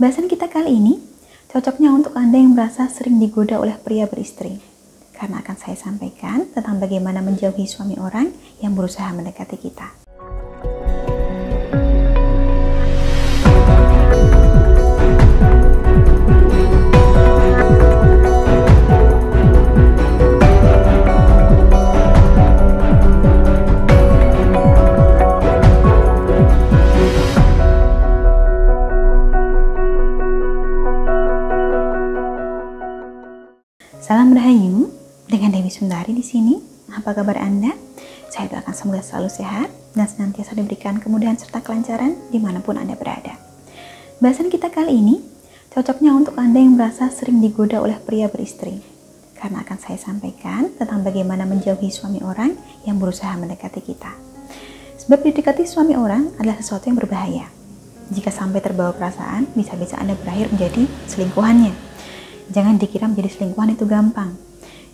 Bahasan kita kali ini cocoknya untuk Anda yang merasa sering digoda oleh pria beristri. Karena akan saya sampaikan tentang bagaimana menjauhi suami orang yang berusaha mendekati kita. Salam Rahayu, dengan Dewi Sundari di sini. Apa kabar Anda? Saya doakan semoga selalu sehat dan senantiasa diberikan kemudahan serta kelancaran dimanapun Anda berada. Bahasan kita kali ini cocoknya untuk Anda yang merasa sering digoda oleh pria beristri. Karena akan saya sampaikan tentang bagaimana menjauhi suami orang yang berusaha mendekati kita. Sebab didekati suami orang adalah sesuatu yang berbahaya. Jika sampai terbawa perasaan, bisa-bisa Anda berakhir menjadi selingkuhannya. Jangan dikira menjadi selingkuhan itu gampang.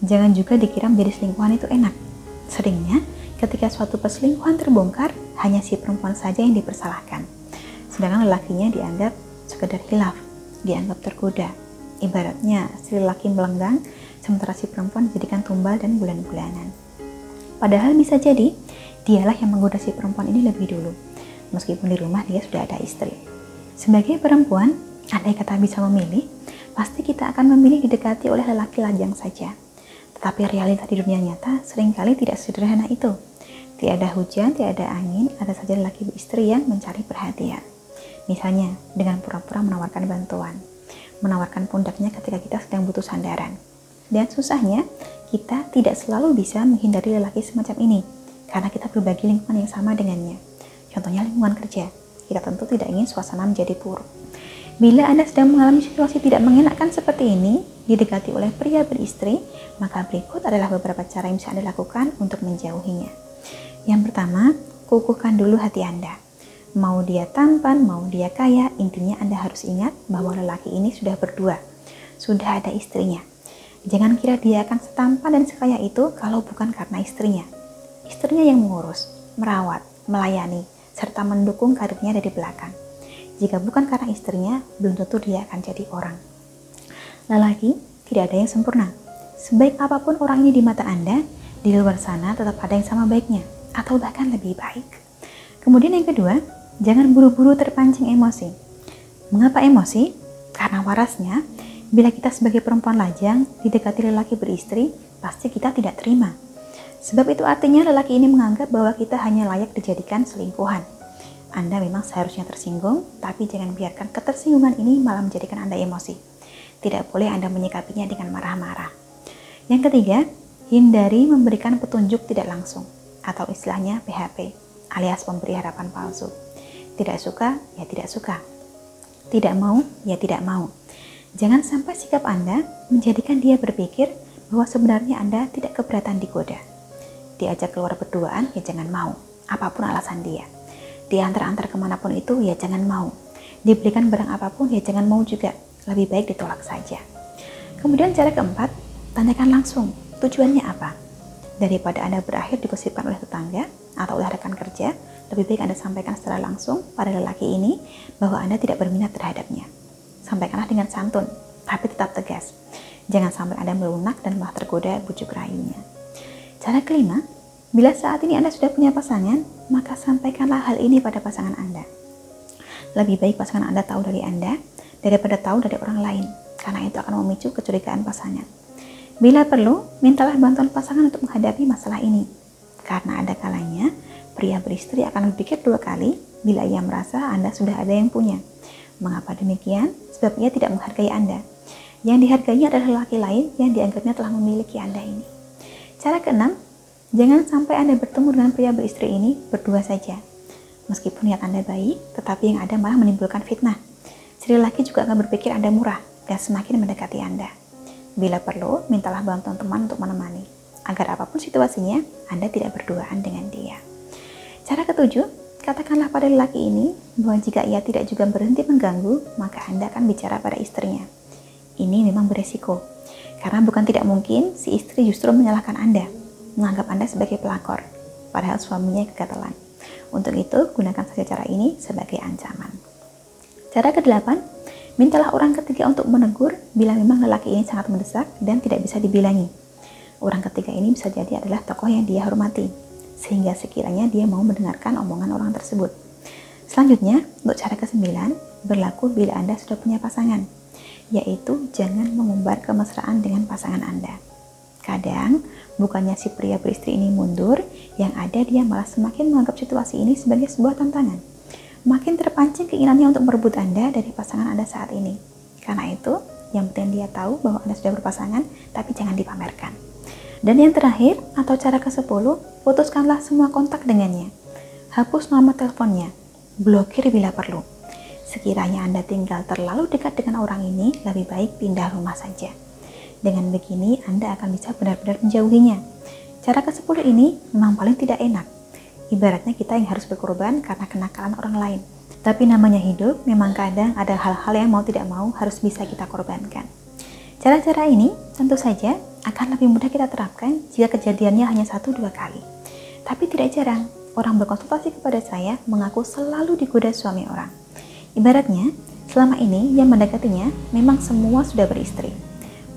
Jangan juga dikira menjadi selingkuhan itu enak. Seringnya, ketika suatu perselingkuhan terbongkar, hanya si perempuan saja yang dipersalahkan. Sedangkan lelakinya dianggap sekedar hilaf, dianggap tergoda. Ibaratnya, si lelaki melenggang, sementara si perempuan dijadikan tumbal dan bulan-bulanan. Padahal bisa jadi, dialah yang menggoda si perempuan ini lebih dulu. Meskipun di rumah dia sudah ada istri. Sebagai perempuan, andai kata bisa memilih, pasti kita akan memilih didekati oleh lelaki lajang saja. Tetapi realita di dunia nyata seringkali tidak sederhana itu. Tiada hujan, tiada angin, ada saja lelaki beristri yang mencari perhatian. Misalnya, dengan pura-pura menawarkan bantuan, menawarkan pundaknya ketika kita sedang butuh sandaran. Dan susahnya, kita tidak selalu bisa menghindari lelaki semacam ini, karena kita berbagi lingkungan yang sama dengannya. Contohnya lingkungan kerja, kita tentu tidak ingin suasana menjadi buruk. Bila Anda sedang mengalami situasi tidak mengenakan seperti ini, didekati oleh pria beristri, maka berikut adalah beberapa cara yang bisa Anda lakukan untuk menjauhinya. Yang pertama, kukuhkan dulu hati Anda. Mau dia tampan, mau dia kaya, intinya Anda harus ingat bahwa lelaki ini sudah berdua, sudah ada istrinya. Jangan kira dia akan setampan dan sekaya itu kalau bukan karena istrinya. Istrinya yang mengurus, merawat, melayani, serta mendukung karirnya dari belakang. Jika bukan karena istrinya, belum tentu dia akan jadi orang. Lelaki, tidak ada yang sempurna. Sebaik apapun orang ini di mata Anda, di luar sana tetap ada yang sama baiknya, atau bahkan lebih baik. Kemudian yang kedua, jangan buru-buru terpancing emosi. Mengapa emosi? Karena warasnya, bila kita sebagai perempuan lajang, didekati lelaki beristri, pasti kita tidak terima. Sebab itu artinya lelaki ini menganggap bahwa kita hanya layak dijadikan selingkuhan. Anda memang seharusnya tersinggung, tapi jangan biarkan ketersinggungan ini malah menjadikan Anda emosi. Tidak boleh Anda menyikapinya dengan marah-marah. Yang ketiga, hindari memberikan petunjuk tidak langsung, atau istilahnya PHP, alias memberi harapan palsu. Tidak suka, ya tidak suka. Tidak mau, ya tidak mau. Jangan sampai sikap Anda menjadikan dia berpikir bahwa sebenarnya Anda tidak keberatan digoda. Diajak keluar berduaan, ya jangan mau, apapun alasan dia. Diantar-antar kemanapun itu, ya jangan mau. Diberikan barang apapun, ya jangan mau juga. Lebih baik ditolak saja. Kemudian cara keempat, tanyakan langsung tujuannya apa. Daripada Anda berakhir digosipkan oleh tetangga atau oleh rekan kerja, lebih baik Anda sampaikan secara langsung pada lelaki ini bahwa Anda tidak berminat terhadapnya. Sampaikanlah dengan santun, tapi tetap tegas. Jangan sampai Anda melunak dan malah tergoda bujuk rayunya. Cara kelima, bila saat ini Anda sudah punya pasangan, maka sampaikanlah hal ini pada pasangan Anda. Lebih baik pasangan Anda tahu dari Anda daripada tahu dari orang lain, karena itu akan memicu kecurigaan pasangan. Bila perlu, mintalah bantuan pasangan untuk menghadapi masalah ini. Karena ada kalanya, pria beristri akan berpikir dua kali bila ia merasa Anda sudah ada yang punya. Mengapa demikian? Sebab ia tidak menghargai Anda. Yang dihargainya adalah laki lain yang dianggapnya telah memiliki Anda ini. Cara keenam, jangan sampai Anda bertemu dengan pria beristri ini berdua saja. Meskipun niat Anda baik, tetapi yang ada malah menimbulkan fitnah. Si lelaki juga akan berpikir Anda murah dan semakin mendekati Anda. Bila perlu, mintalah bantuan teman untuk menemani, agar apapun situasinya, Anda tidak berduaan dengan dia. Cara ketujuh, katakanlah pada lelaki ini bahwa jika ia tidak juga berhenti mengganggu, maka Anda akan bicara pada istrinya. Ini memang beresiko, karena bukan tidak mungkin si istri justru menyalahkan Anda, menganggap Anda sebagai pelakor, padahal suaminya kegatelan. Untuk itu, gunakan saja cara ini sebagai ancaman. Cara kedelapan, Mintalah orang ketiga untuk menegur bila memang lelaki ini sangat mendesak dan tidak bisa dibilangi. Orang ketiga ini bisa jadi adalah tokoh yang dia hormati, sehingga sekiranya dia mau mendengarkan omongan orang tersebut. Selanjutnya, untuk cara ke-9, berlaku bila Anda sudah punya pasangan, yaitu jangan mengumbar kemesraan dengan pasangan Anda. Kadang, bukannya si pria beristri ini mundur, yang ada dia malah semakin menganggap situasi ini sebagai sebuah tantangan. Makin terpancing keinginannya untuk merebut Anda dari pasangan Anda saat ini. Karena itu, yang penting dia tahu bahwa Anda sudah berpasangan, tapi jangan dipamerkan. Dan yang terakhir, atau cara ke-10, putuskanlah semua kontak dengannya. Hapus nomor teleponnya, blokir bila perlu. Sekiranya Anda tinggal terlalu dekat dengan orang ini, lebih baik pindah rumah saja. Dengan begini, Anda akan bisa benar-benar menjauhinya. Cara ke-10 ini memang paling tidak enak. Ibaratnya kita yang harus berkorban karena kenakalan orang lain. Tapi namanya hidup, memang kadang ada hal-hal yang mau tidak mau harus bisa kita korbankan. Cara-cara ini tentu saja akan lebih mudah kita terapkan jika kejadiannya hanya 1-2 kali. Tapi tidak jarang, orang berkonsultasi kepada saya mengaku selalu digoda suami orang. Ibaratnya, selama ini yang mendekatinya memang semua sudah beristri.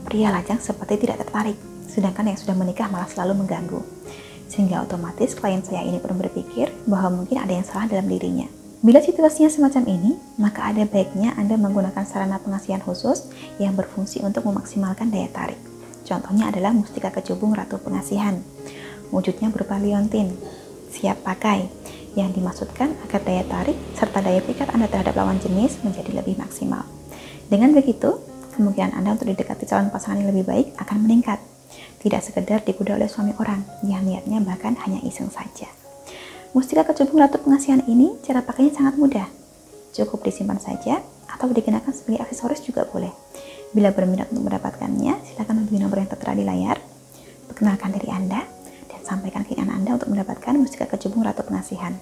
Pria lajang seperti tidak tertarik, sedangkan yang sudah menikah malah selalu mengganggu. Sehingga otomatis klien saya ini pun berpikir bahwa mungkin ada yang salah dalam dirinya. Bila situasinya semacam ini, maka ada baiknya Anda menggunakan sarana pengasihan khusus yang berfungsi untuk memaksimalkan daya tarik. Contohnya adalah mustika kecubung Ratu Pengasihan. Wujudnya berupa liontin, siap pakai, yang dimaksudkan agar daya tarik serta daya pikat Anda terhadap lawan jenis menjadi lebih maksimal. Dengan begitu, kemungkinan Anda untuk didekati calon pasangan yang lebih baik akan meningkat. Tidak sekedar digoda oleh suami orang yang niatnya bahkan hanya iseng saja. Mustika kecubung Ratu Pengasihan ini cara pakainya sangat mudah. Cukup disimpan saja atau dikenakan sebagai aksesoris juga boleh. Bila berminat untuk mendapatkannya, silakan hubungi nomor yang tertera di layar. Perkenalkan diri Anda dan sampaikan keinginan Anda untuk mendapatkan mustika kecubung Ratu Pengasihan.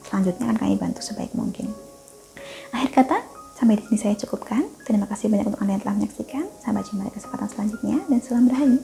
Selanjutnya akan kami bantu sebaik mungkin. Akhir kata, sampai di sini saya cukupkan. Terima kasih banyak untuk Anda yang telah menyaksikan. Sampai jumpa di kesempatan selanjutnya dan salam rahayu.